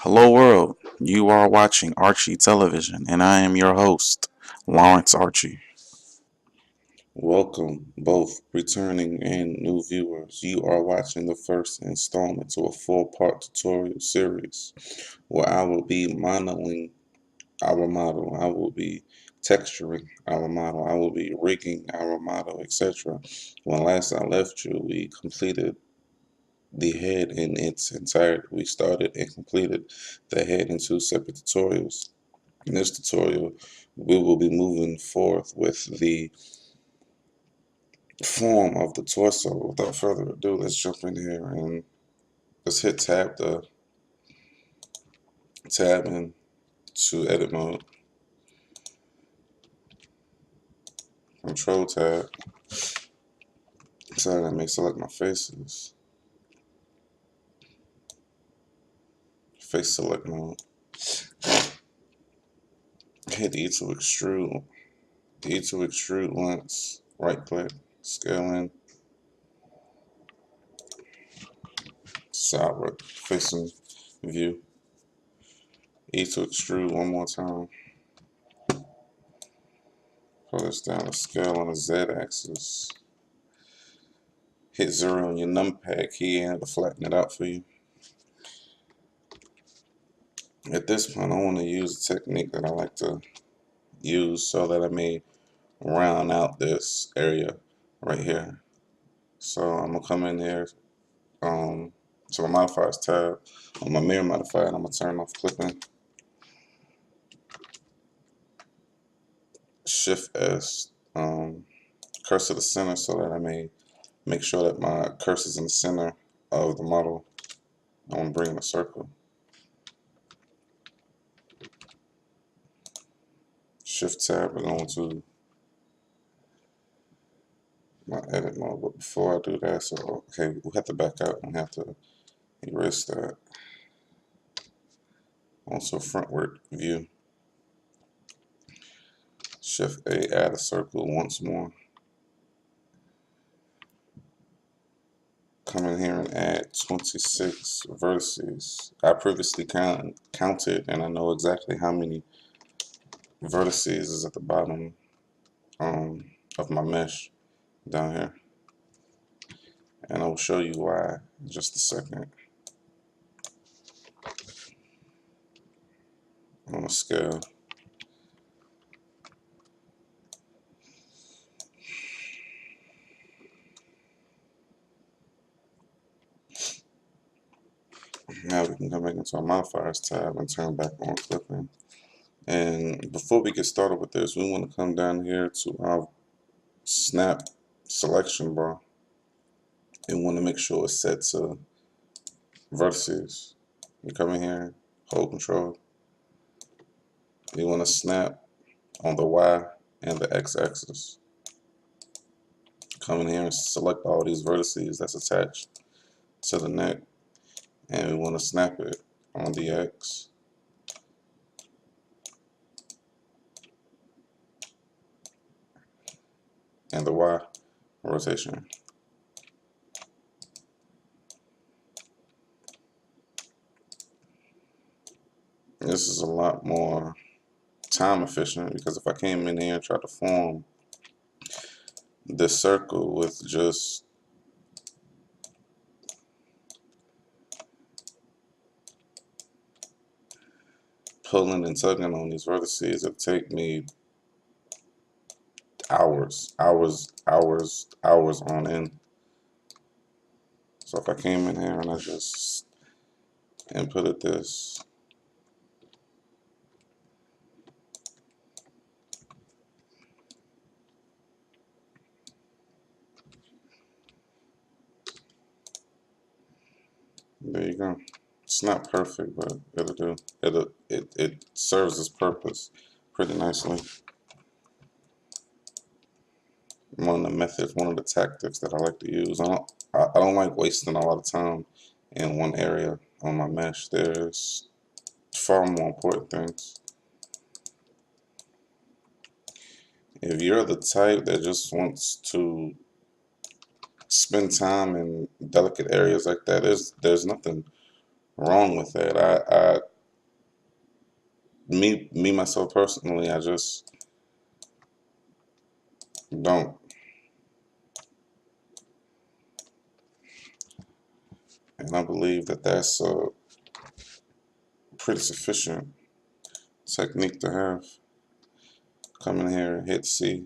Hello world, you are watching Archie Television and I am your host, Lawrence Archie. Welcome, both returning and new viewers. You are watching the first installment to a four-part tutorial series where I will be modeling our model, I will be texturing our model, I will be rigging our model, etc. When last I left you, we completed the head in its entirety. We started and completed the head in two separate tutorials. In this tutorial, we will be moving forth with the form of the torso. Without further ado, let's jump in here and let's hit tab into edit mode, control tab, so I may select my faces, face select mode, hit E to extrude, once, right click, scale in, sideward facing view, E to extrude one more time, pull this down to scale on the Z axis, hit 0 on your numpad key and it'll flatten it out for you. At this point, I want to use a technique that I like to use so that I may round out this area right here. So I'm going to come in here to my modifiers tab on my mirror modifier, and I'm going to turn off clipping. Shift S, cursor to the center so that I may make sure that my cursor is in the center of the model. I want to bring in a circle. Shift tab, we're going to my edit mode, but before I do that, so okay, we'll have to back out and have to erase that. Also frontward view. Shift A, add a circle once more. Come in here and add 26 vertices. I previously counted and I know exactly how many vertices is at the bottom of my mesh down here. And I will show you why in just a second. On a scale. Now we can come back into our modifiers tab and turn back on clipping. And before we get started with this, we want to come down here to our snap selection bar and want to make sure it's set to vertices. You come in here, hold control. You want to snap on the Y and the X axis. Come in here and select all these vertices that's attached to the neck, and we want to snap it on the X. And the Y rotation. This is a lot more time efficient because if I came in here and tried to form this circle with just pulling and tugging on these vertices, it'd take me hours on end. So if I came in here and I just inputted this, there you go. It's not perfect, but it'll do. It serves its purpose pretty nicely. One of the methods, one of the tactics that I like to use. I don't like wasting a lot of time in one area on my mesh. There's far more important things. If you're the type that just wants to spend time in delicate areas like that, there's nothing wrong with that. me myself personally, I just don't. And I believe that that's a pretty sufficient technique to have. Come in here and hit C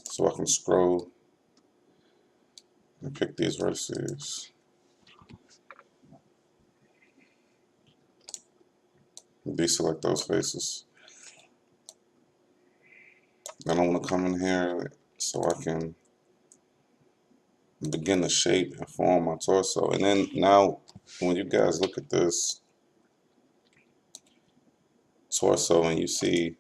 so I can scroll and pick these vertices. Deselect those faces. Then I want to come in here so I can begin to shape and form my torso. And then now, when you guys look at this torso and you see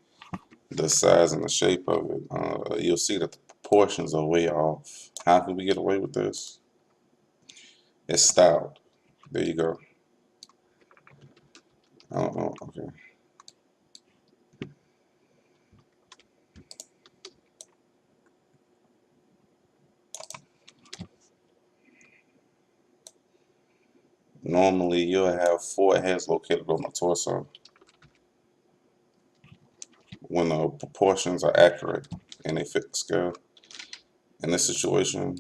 the size and the shape of it, you'll see that the proportions are way off. How can we get away with this? It's styled. There you go. I don't know. Okay. Normally, you'll have 4 heads located on the torso when the proportions are accurate and they fit the scale. In this situation,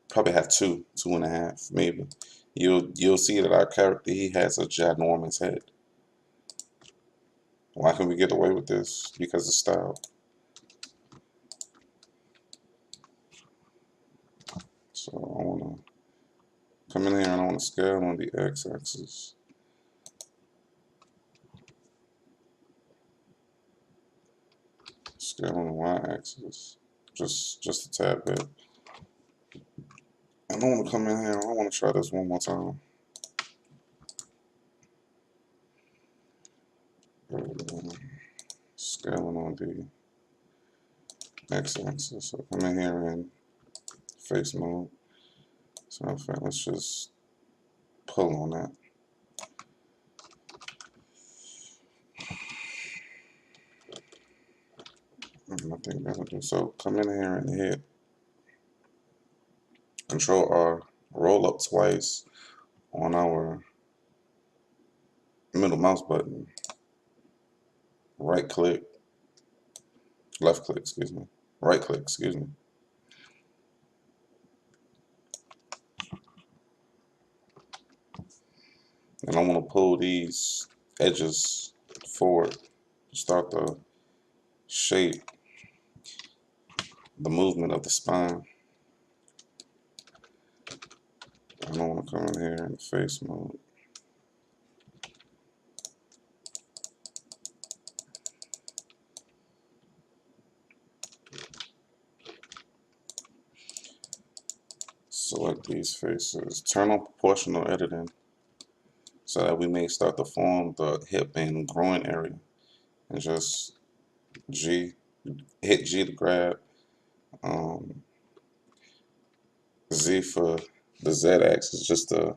probably have 2.5, maybe. You'll see that our character, he has a ginormous head. Why can we get away with this? Because of style. So I wanna come in here and I wanna scale on the x-axis. Scale on the y-axis. Just a tad bit. And I wanna come in here and I wanna try this one more time. Scaling on the x-axis. So come in here and face mode. So in fact, let's just pull on that. I think that'll do. So come in here and hit Control R, roll up twice on our middle mouse button. Right click, left click, excuse me. Right click, excuse me. And I want to pull these edges forward to start to shape the movement of the spine. And I want to come in here in face mode. Select these faces. Turn on proportional editing so that we may start to form the hip and groin area. And just hit G to grab, Z for the Z axis, just to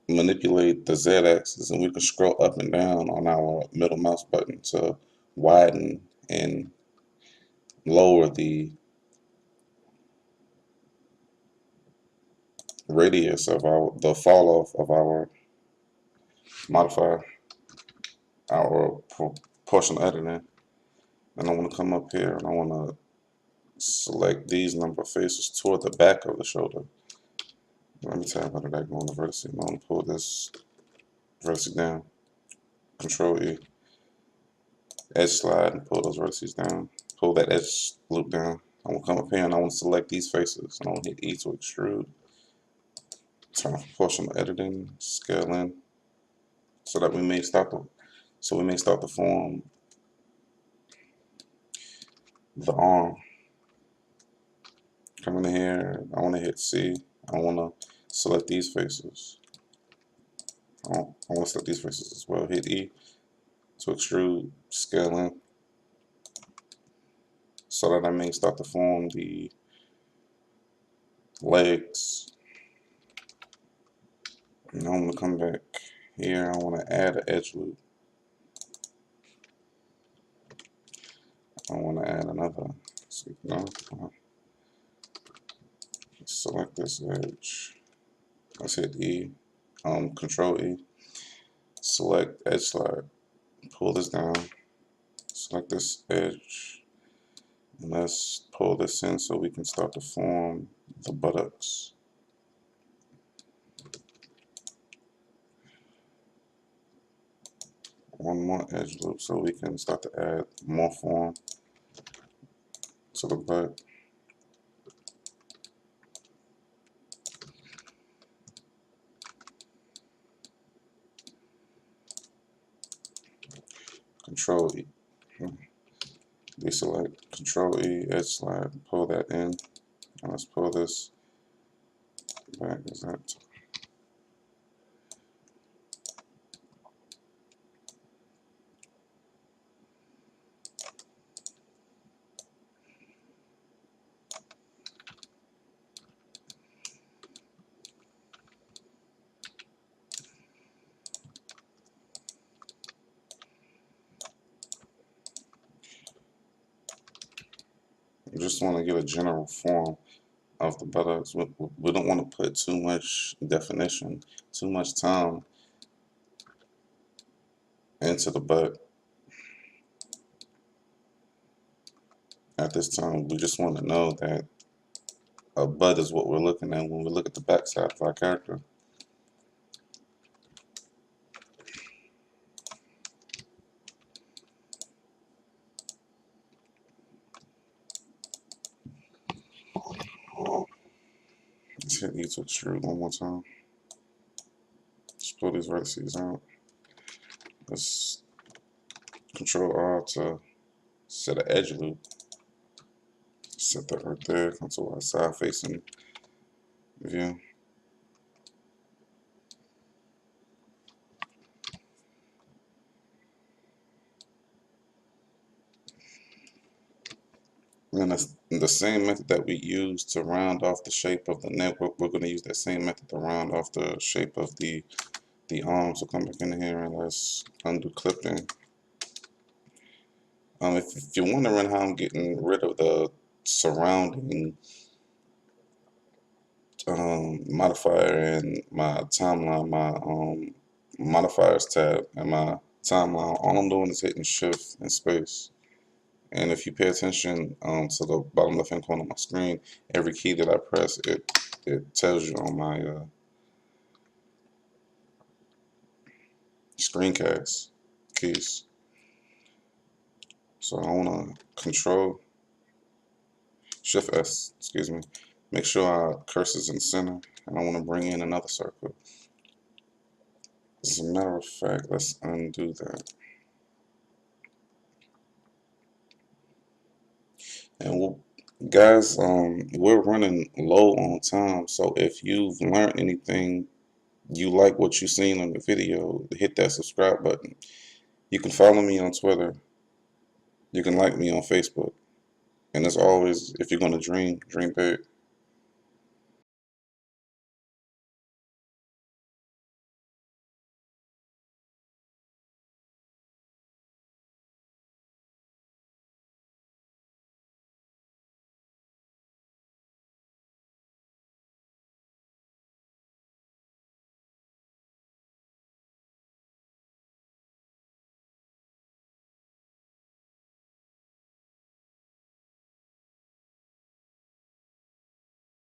manipulate the Z axis, and we can scroll up and down on our middle mouse button to widen and lower the radius of the fall off of our modifier, our proportional editing. And I want to come up here and I want to select these number of faces toward the back of the shoulder. Let me tap out of that, go on the vertex. I'm going to pull this vertex down. Control E. Edge slide and pull those vertices down. Pull that edge loop down. I want to come up here and I want to select these faces. And I want to hit E to extrude. Turn off proportional editing, scale in, so that we may start to form the arm. Come in here. I want to hit C. I want to select these faces. I want to select these faces as well. Hit E to extrude, scale in, so that I may start to form the legs. And I want to come back here. I want to add an edge loop. I want to add another. No, select this edge. Let's hit E. Control E. select edge slide, pull this down, select this edge, and let's pull this in so we can start to form the buttocks. One more edge loop so we can start to add more form to the butt. Control E, deselect, Control E, edge slide, pull that in, and let's pull this back. Is that? We just want to get a general form of the buttocks. We don't want to put too much definition, too much time into the butt at this time. We just want to know that a butt is what we're looking at when we look at the back side of our character. Let's hit E to extrude one more time. Just pull these vertices out. Let's Control R to set an edge loop. Set that right there. Come to our side facing view. And that's the same method that we use to round off the shape of the neck. We're going to use that same method to round off the shape of the arms. So come back in here and let's undo clipping. If you're wondering how I'm getting rid of the surrounding modifier in my timeline, my modifiers tab and my timeline, all I'm doing is hitting shift and space. And if you pay attention to the bottom left hand corner of my screen, every key that I press, it tells you on my screencast keys. So I want to Control Shift S, excuse me. Make sure our cursor's in the center, and I want to bring in another circle. As a matter of fact, let's undo that. And guys, we're running low on time, so if you've learned anything, you like what you've seen on the video, hit that subscribe button. You can follow me on Twitter. You can like me on Facebook. And as always, if you're going to dream, dream big.